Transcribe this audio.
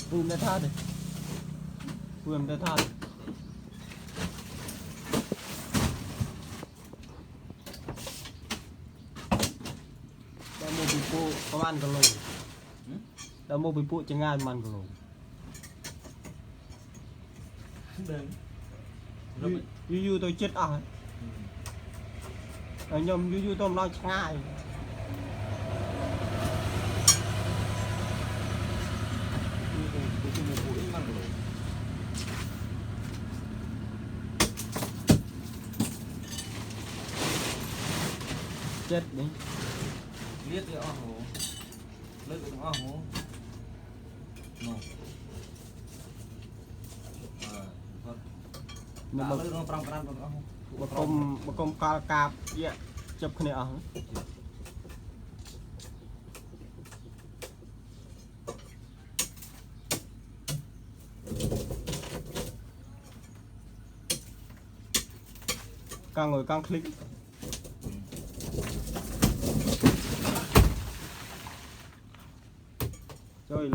ปืนได้ท่าดิปืนได้ท่าโมบิปุประมาณกิโลแล้วโมบิปุจะง่ายมันกิโลยูตัวchếtอ่ะยมยูตัวน้อยง่ายchết đi liệt thì ở hồ lưỡi cũng ở hồ nó lưỡi nó prang prang còn ở hồบกมกาลกาบเยอะจับคะแนนอ่ะกางngồiกางคลิกchơiเลย